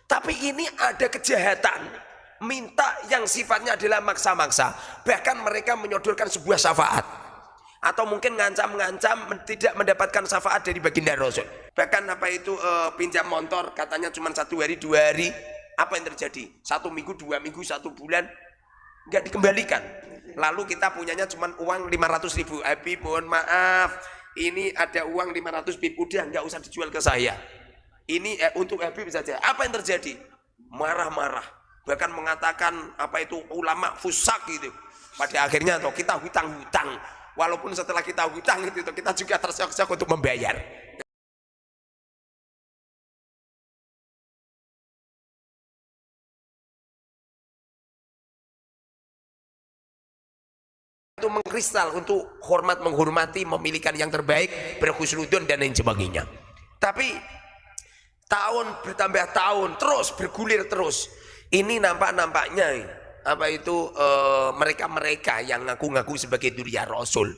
Tapi ini ada kejahatan, minta yang sifatnya adalah maksa-maksa. Bahkan mereka menyodorkan sebuah syafaat, atau mungkin ngancam-ngancam tidak mendapatkan syafaat dari baginda Rasul. Bahkan pinjam motor katanya cuma 1 hari 2 hari. Apa yang terjadi? 1 minggu, 2 minggu, 1 bulan nggak dikembalikan. Lalu kita punyanya cuma uang 500.000. Habib mohon maaf, ini ada uang 500 bib, udah nggak usah dijual ke saya. Ini untuk Habib saja. Apa yang terjadi? Marah-marah. Bahkan mengatakan ulama fusak gitu. Pada akhirnya kita hutang-hutang. Walaupun setelah kita hutang itu kita juga terseok-seok untuk membayar. Itu mengkristal untuk menghormati, memilihkan yang terbaik, berhusnudon dan lain sebagainya. Tapi tahun bertambah tahun terus bergulir terus. Ini nampaknya mereka yang ngaku-ngaku sebagai dzurriyyah Rasul.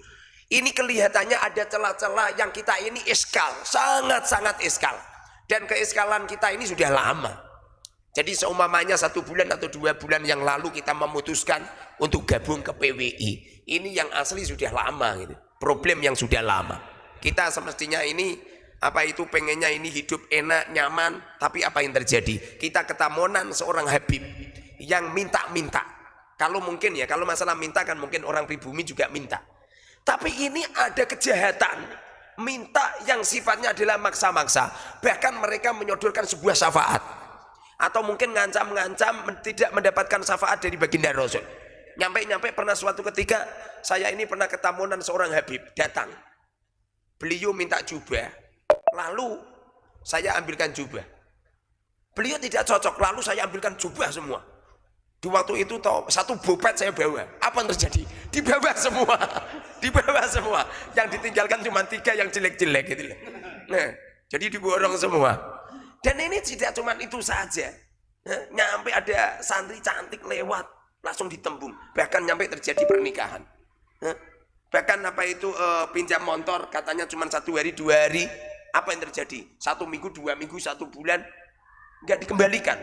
Ini kelihatannya ada celah-celah yang kita ini iskal, sangat-sangat iskal. Dan keiskalan kita ini sudah lama. Jadi seumpamanya 1 bulan atau 2 bulan yang lalu kita memutuskan untuk gabung ke PWI. Ini yang asli sudah lama gitu. Problem yang sudah lama. Kita semestinya ini pengennya ini hidup enak, nyaman, tapi apa yang terjadi? Kita ketamonan seorang Habib yang minta-minta. Kalau masalah minta kan mungkin orang pribumi juga minta. Tapi ini ada kejahatan, minta yang sifatnya adalah maksa-maksa. Bahkan mereka menyodorkan sebuah syafaat, atau mungkin ngancam-ngancam tidak mendapatkan syafaat dari baginda Rasul. Nyampe pernah suatu ketika saya ini pernah ketamonan seorang Habib datang. Beliau minta jubah. Lalu saya ambilkan jubah. Beliau tidak cocok, lalu saya ambilkan jubah semua. Di waktu itu 1 bopet saya bawa. Apa yang terjadi? Dibawa semua. Dibawa semua. Yang ditinggalkan cuma 3 yang jelek-jelek gitu. Nah, jadi diborong semua. Dan ini tidak cuma itu saja. Nyampe ada santri cantik lewat, langsung ditembung. Bahkan nyampe terjadi pernikahan. Bahkan pinjam motor katanya cuma 1 hari 2 hari. Apa yang terjadi? 1 minggu, 2 minggu, 1 bulan nggak dikembalikan,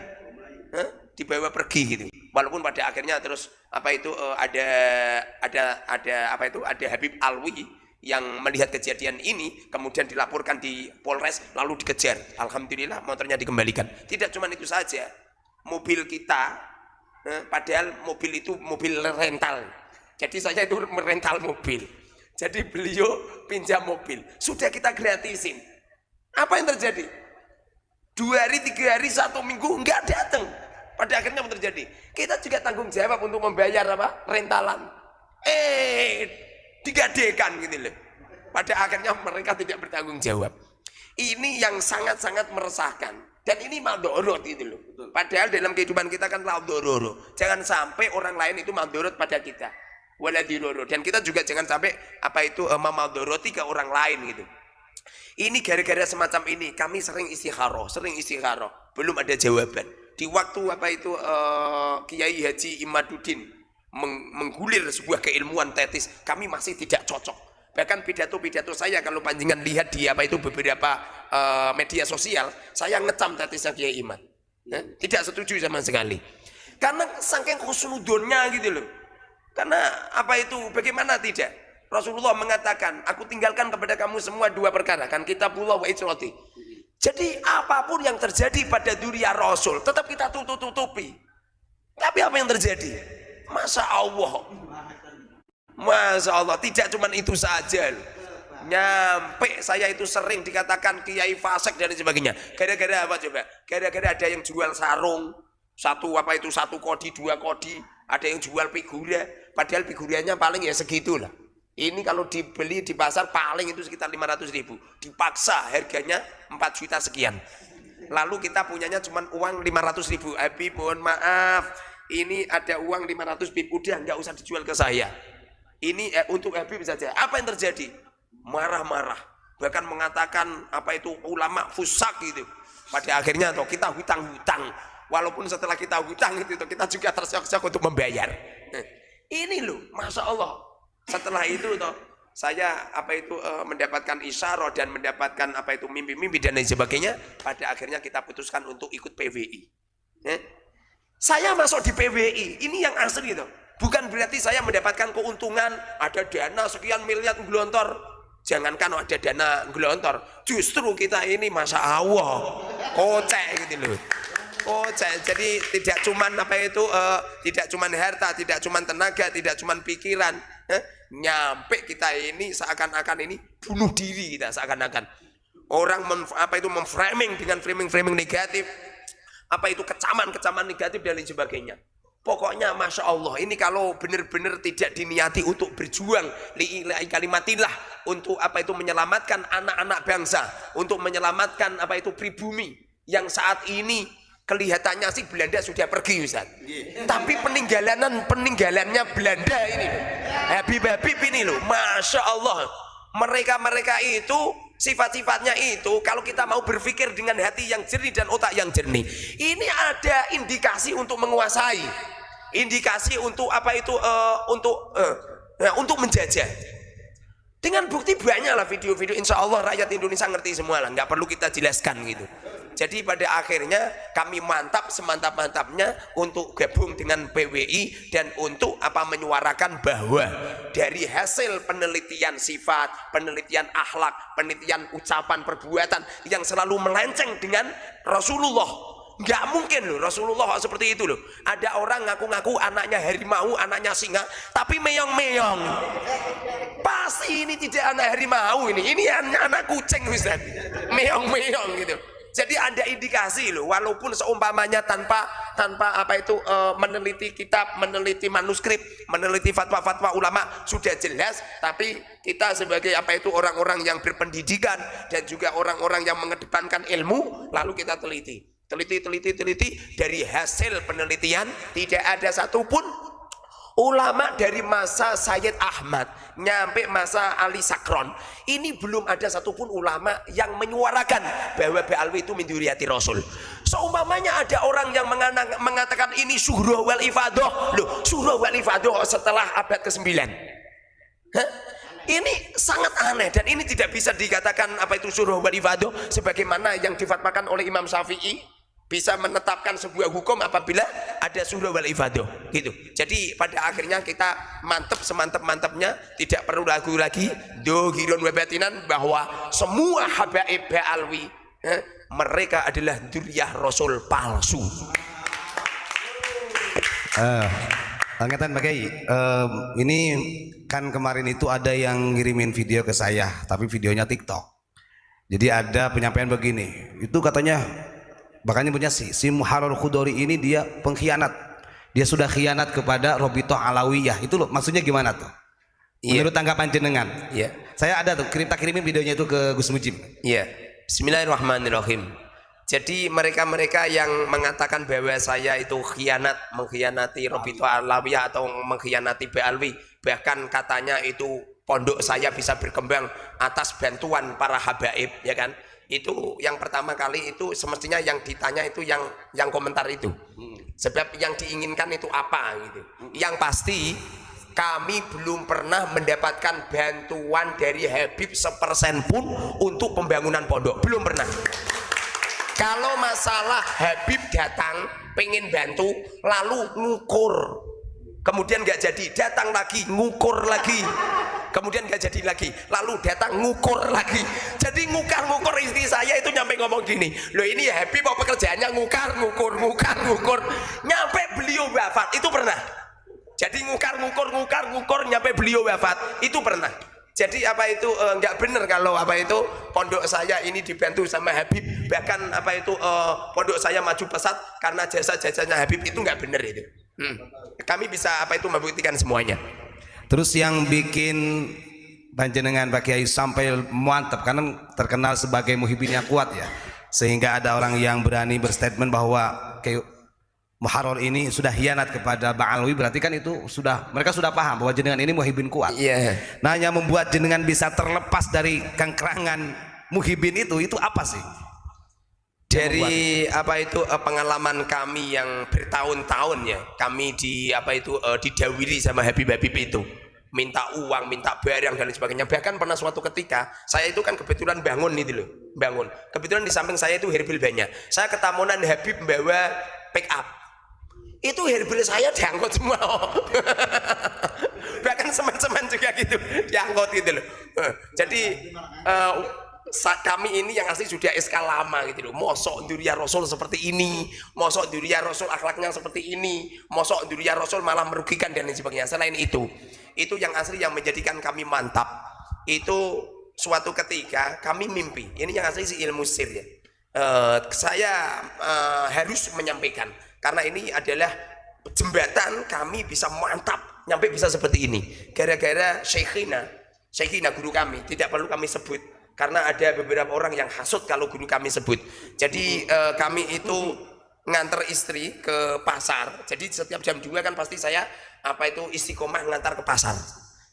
dibawa pergi gitu. Walaupun pada akhirnya terus ada Habib Alwi yang melihat kejadian ini, kemudian dilaporkan di Polres, lalu dikejar. Alhamdulillah motornya dikembalikan. Tidak cuma itu saja, mobil kita, padahal mobil itu mobil rental. Jadi saya itu merental mobil. Jadi beliau pinjam mobil, sudah kita gratisin. Apa yang terjadi? 2 hari, 3 hari, 1 minggu enggak datang. Pada akhirnya apa terjadi? Kita juga tanggung jawab untuk membayar rentalan. Digadekan gitu loh. Pada akhirnya mereka tidak bertanggung jawab. Ini yang sangat-sangat meresahkan. Dan ini madorot gitu loh. Padahal dalam kehidupan kita kan madorot. Jangan sampai orang lain itu madorot pada kita. Waladiroro. Dan kita juga jangan sampai memadoroti ke orang lain gitu. Ini gara-gara semacam ini kami sering istikharah, belum ada jawaban. Di waktu Kiai Haji Imaduddin menggulir sebuah keilmuan tetis, kami masih tidak cocok. Bahkan pidato-pidato saya kalau panjenengan lihat di beberapa media sosial, saya ngecam tetisnya Kiai Imad. Tidak setuju sama sekali. Karena saking husnudonnya gitu loh. Karena bagaimana tidak? Rasulullah mengatakan, aku tinggalkan kepada kamu semua 2 perkara, kan kitabullah wa itrati. Jadi apapun yang terjadi pada dzurriyyah Rasul tetap kita tutupi. Tapi apa yang terjadi? Masya Allah, tidak cuma itu saja. Nyampe saya itu sering dikatakan kiai fasik dan sebagainya. Gara-gara apa coba? Gara-gara ada yang jual sarung, 1 kodi, 2 kodi, ada yang jual figura, padahal figuranya paling ya segitulah. Ini kalau dibeli di pasar paling itu sekitar 500.000. Dipaksa harganya 4 juta sekian. Lalu kita punyanya cuma uang 500.000. Habib mohon maaf, ini ada uang 500 bib, udah nggak usah dijual ke saya. Ini untuk Habib saja. Apa yang terjadi? Marah-marah. Bahkan mengatakan ulama fusak gitu. Pada akhirnya kita hutang-hutang. Walaupun setelah kita hutang itu kita juga terseok-seok untuk membayar. Ini loh, Masya Allah. Setelah itu saya mendapatkan isyarah dan mendapatkan mimpi-mimpi dan lain sebagainya. Pada akhirnya kita putuskan untuk ikut PWI. Saya masuk di PWI, ini yang asli itu. Bukan berarti saya mendapatkan keuntungan, ada dana sekian miliar gelontor. Jangankan ada dana gelontor, justru kita ini masya Allah, kocek gitu loh. Kocek, jadi tidak cuman tidak cuman harta, tidak cuman tenaga, tidak cuman pikiran. Nyampe kita ini seakan-akan ini bunuh diri kita seakan-akan. Orang memframing dengan framing negatif. Kecaman negatif dan lain sebagainya. Pokoknya masya Allah, ini kalau benar-benar tidak diniati untuk berjuang lillahi kalimatillah, untuk menyelamatkan anak-anak bangsa, untuk menyelamatkan pribumi yang saat ini kelihatannya sih Belanda sudah pergi Ustaz. Tapi peninggalannya Belanda ini, Habib ini loh, masya Allah, mereka itu sifat-sifatnya itu, kalau kita mau berpikir dengan hati yang jernih dan otak yang jernih, ini ada indikasi untuk menguasai, indikasi untuk untuk menjajah. Dengan bukti banyak lah video-video, insya Allah rakyat Indonesia ngerti semua lah, nggak perlu kita jelaskan gitu. Jadi pada akhirnya kami mantap semantap-mantapnya untuk gabung dengan PWI dan untuk menyuarakan bahwa dari hasil penelitian sifat, penelitian akhlak, penelitian ucapan perbuatan yang selalu melenceng dengan Rasulullah, nggak mungkin loh Rasulullah seperti itu loh. Ada orang ngaku-ngaku anaknya harimau, anaknya singa, tapi meong-meong. Pasti ini tidak anak harimau ini anak kucing Ustaz, meong-meong gitu. Jadi ada indikasi loh, walaupun seumpamanya tanpa meneliti kitab, meneliti manuskrip, meneliti fatwa-fatwa ulama sudah jelas, tapi kita sebagai orang-orang yang berpendidikan dan juga orang-orang yang mengedepankan ilmu, lalu kita teliti dari hasil penelitian tidak ada satupun ulama dari masa Sayyid Ahmad nyampe masa Ali Sakron ini belum ada satupun ulama yang menyuarakan bahwa Ba'alwi itu min dzurriyyati Rasul. Seumpamanya ada orang yang mengatakan ini Syuhra wal Ifadah, loh Syuhra wal Ifadah setelah abad ke-9. Ini sangat aneh dan ini tidak bisa dikatakan Syuhra wal Ifadah sebagaimana yang difatwakan oleh Imam Syafi'i. Bisa menetapkan sebuah hukum apabila ada Syuhra wal Ifadah gitu. Jadi pada akhirnya kita mantep semantep-mantepnya, tidak perlu ragu lagi dohirun wa batinan bahwa semua habaib Ba'alwi mereka adalah dzurriyyah Rasul palsu. Angkatan Pak Kiai, ini kan kemarin itu ada yang ngirimin video ke saya, tapi videonya TikTok. Jadi ada penyampaian begini, itu katanya bahkan punya si Muharrar Khudori ini dia pengkhianat, dia sudah khianat kepada Robitoh Alawiyah. Itu loh, maksudnya gimana tuh? Menurut tanggapan jenengan? Iya. Saya ada tuh kirimin videonya itu ke Gus Mujib. Iya. Bismillahirrahmanirrahim. Jadi mereka-mereka yang mengatakan bahwa saya itu mengkhianati Robitoh Alawiyah atau mengkhianati Ba'alwi, bahkan katanya itu pondok saya bisa berkembang atas bantuan para habaib, ya kan? Itu yang pertama kali itu semestinya yang ditanya itu yang komentar itu. Sebab yang diinginkan itu apa gitu. Yang pasti kami belum pernah mendapatkan bantuan dari Habib 1% pun untuk pembangunan pondok, belum pernah. Kalau masalah Habib datang pengen bantu lalu ngukur, kemudian nggak jadi, datang lagi ngukur lagi, kemudian nggak jadi lagi, lalu datang ngukur lagi. Jadi ngukar-ngukur, istri saya itu nyampe ngomong gini, loh ini ya Habib mau pekerjaannya ngukar-ngukur, nyampe beliau wafat itu pernah. Jadi ngukar-ngukur nyampe beliau wafat itu pernah. Jadi nggak benar kalau pondok saya ini dibantu sama Habib, bahkan pondok saya maju pesat karena jasa-jasanya Habib, itu nggak benar itu. Kami bisa membuktikan semuanya. Terus yang bikin panjenengan Pak Kiai sampai mantap karena terkenal sebagai muhibin yang kuat ya, sehingga ada orang yang berani berstatement bahwa Muharrar ini sudah hianat kepada Ba'alwi, berarti kan itu mereka sudah paham bahwa jenengan ini muhibin kuat. Iya. Nah, yang membuat jenengan bisa terlepas dari kengkerangan muhibin itu apa sih? Dari pengalaman kami yang bertahun-tahun ya, kami didawiri sama Habib-Habib itu, minta uang, minta barang dan lain sebagainya. Bahkan pernah suatu ketika saya itu kan kebetulan bangun, kebetulan di samping saya itu herbil banyak. Saya ketamunan Habib membawa pick up. Itu herbal saya diangkut semua. Bahkan semen-semen juga gitu diangkut gitu loh. Jadi kami ini yang asli sudah SK lama gitu loh. Mosok Duriya Rasul seperti ini, mosok Duriya Rasul akhlaknya seperti ini, mosok Duriya Rasul malah merugikan dan lain sebagainya. Selain itu yang asli yang menjadikan kami mantap. Itu suatu ketika kami mimpi. Ini yang asli si ilmu sir ya. Saya harus menyampaikan karena ini adalah jembatan kami bisa mantap nyampe bisa seperti ini gara-gara Syekhina guru kami, tidak perlu kami sebut karena ada beberapa orang yang hasut kalau guru kami sebut. Jadi kami itu nganter istri ke pasar. Jadi setiap jam 2 kan pasti saya istiqomah ngantar ke pasar.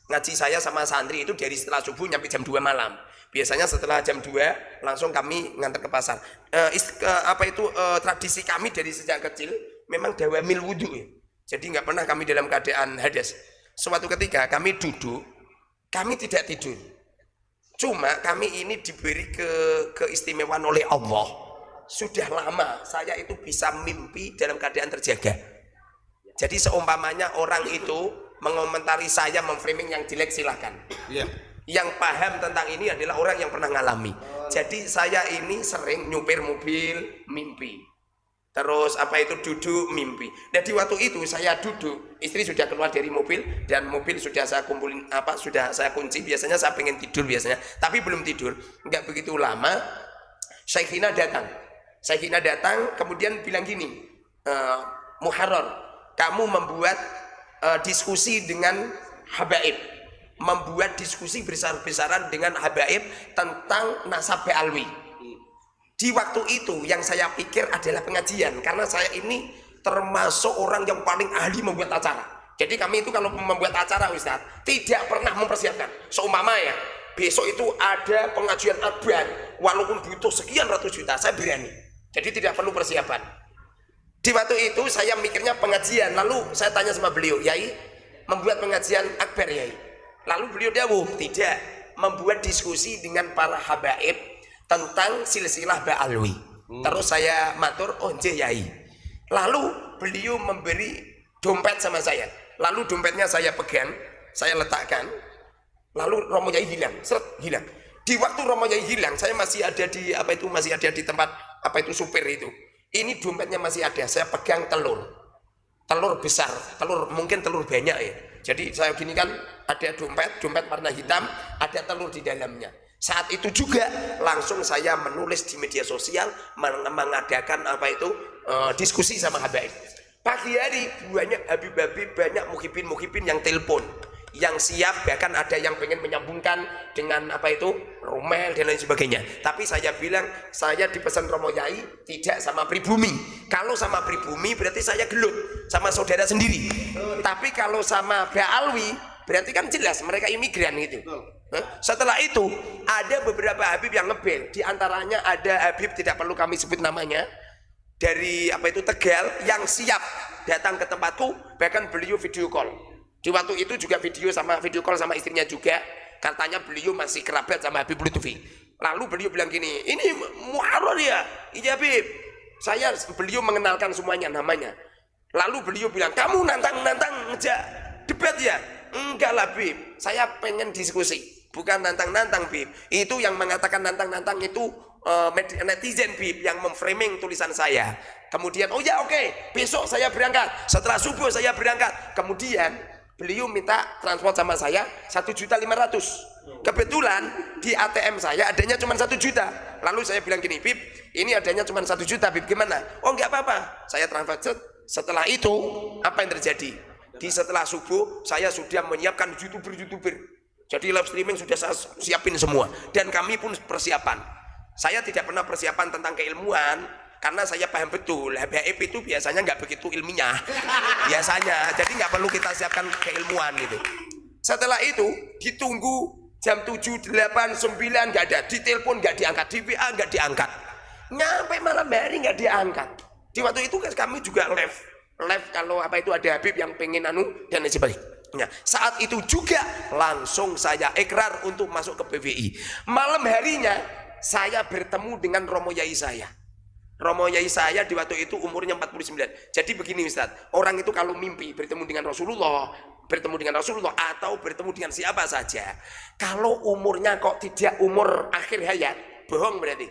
Ngaji saya sama santri itu dari setelah subuh nyampe jam 2 malam. Biasanya setelah jam 2 langsung kami ngantar ke pasar. Tradisi kami dari sejak kecil memang dawamil wudhu ya. Jadi nggak pernah kami dalam keadaan hadas. Suatu ketika kami duduk, kami tidak tidur. Cuma kami ini diberi keistimewaan oleh Allah. Sudah lama saya itu bisa mimpi dalam keadaan terjaga. Jadi seumpamanya orang itu mengomentari saya, memframing yang jelek silahkan. Yeah. Yang paham tentang ini adalah orang yang pernah ngalami. Jadi saya ini sering nyupir mobil mimpi. Terus duduk mimpi. Dan di waktu itu saya duduk, istri sudah keluar dari mobil dan mobil sudah saya kumpulin sudah saya kunci. Biasanya saya pengen tidur biasanya, tapi belum tidur. Enggak begitu lama, Syekhina datang kemudian bilang gini, Muharrar, kamu membuat diskusi dengan habaib, membuat diskusi besar-besaran dengan habaib tentang nasab Alwi. Di waktu itu yang saya pikir adalah pengajian, karena saya ini termasuk orang yang paling ahli membuat acara. Jadi kami itu kalau membuat acara Ustaz tidak pernah mempersiapkan. Seumpama ya besok itu ada pengajian akbar, walaupun butuh sekian ratus juta saya berani. Jadi tidak perlu persiapan. Di waktu itu saya mikirnya pengajian, lalu saya tanya sama beliau, Yai membuat pengajian akbar Yai? Lalu beliau dawuh, tidak, membuat diskusi dengan para habaib tentang silsilah Ba'alwi. Terus saya matur, oh nggih Yai. Lalu beliau memberi dompet sama saya. Lalu dompetnya saya pegang, saya letakkan. Lalu Romo Yai hilang, hilang. Di waktu Romo Yai hilang, saya masih ada di tempat supir itu. Ini dompetnya masih ada. Saya pegang telur besar, mungkin telur banyak ya. Jadi saya gini kan, ada dompet warna hitam, ada telur di dalamnya. Saat itu juga langsung saya menulis di media sosial, mengadakan diskusi sama habaib. Pagi hari banyak habib-habib, banyak muhibin yang yang siap, bahkan ada yang pengen menyambungkan dengan rumel dan lain sebagainya. Tapi saya bilang, saya dipesan Romo Yai tidak sama pribumi. Kalau sama pribumi berarti saya gelut sama saudara sendiri. Tapi kalau sama Ba'alwi berarti kan jelas mereka imigran gitu. Setelah itu ada beberapa habib yang ngebel. Di antaranya ada habib tidak perlu kami sebut namanya, dari Tegal, yang siap datang ke tempatku, bahkan beliau video call. Di waktu itu juga video call sama istrinya juga. Katanya beliau masih kerabat sama Habib Lutfi. Lalu beliau bilang gini, ini Muharrar ya? Iya Habib. Beliau mengenalkan semuanya namanya. Lalu beliau bilang, kamu nantang ngejak debat ya? Enggak lah Bib, saya pengen diskusi, bukan nantang Bib. Itu yang mengatakan nantang itu netizen Bib yang memframing tulisan saya. Kemudian oh ya oke, besok saya berangkat, setelah subuh saya berangkat. Kemudian beliau minta transport sama saya 1.500.000. Kebetulan di ATM saya adanya cuma 1 juta. Lalu saya bilang gini, Bib, ini adanya cuma 1 juta Bib, gimana? Oh enggak apa-apa, saya transfer. Setelah itu apa yang terjadi? Setelah subuh saya sudah menyiapkan youtuber. Jadi live streaming sudah saya siapin semua. Dan kami pun persiapan. Saya tidak pernah persiapan tentang keilmuan, karena saya paham betul habaib itu biasanya nggak begitu ilmiah. Biasanya, jadi nggak perlu kita siapkan keilmuan gitu. Setelah itu ditunggu jam 7, 8, 9 nggak ada. Ditelepon nggak diangkat, di WA nggak diangkat. Nyampe malam hari nggak diangkat. Di waktu itu kami juga live kalau ada habib yang pengen dan lain sebagainya. Saat itu juga langsung saya ikrar untuk masuk ke PVI. Malam harinya saya bertemu dengan Romo Yai saya. Romo Yai saya di waktu itu umurnya 49. Jadi begini Ustaz, orang itu kalau mimpi bertemu dengan Rasulullah, atau bertemu dengan siapa saja, kalau umurnya kok tidak umur akhir hayat, bohong berarti.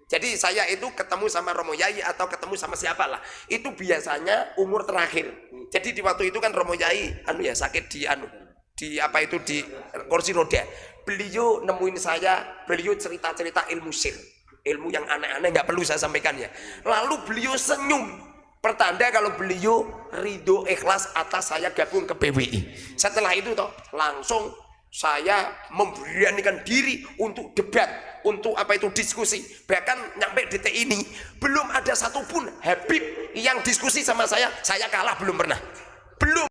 Jadi saya itu ketemu sama Romo Yai atau ketemu sama siapa lah, itu biasanya umur terakhir. Jadi di waktu itu kan Romo Yai sakit di di kursi roda. Beliau nemuin saya, beliau cerita-cerita ilmu sir, ilmu yang aneh-aneh nggak perlu saya sampaikan ya. Lalu beliau senyum, pertanda kalau beliau ridho ikhlas atas saya gabung ke PWI. Setelah itu toh langsung saya memberanikan diri untuk debat, untuk diskusi. Bahkan nyampe detik ini belum ada satupun Habib yang diskusi sama saya kalah, belum pernah. Belum.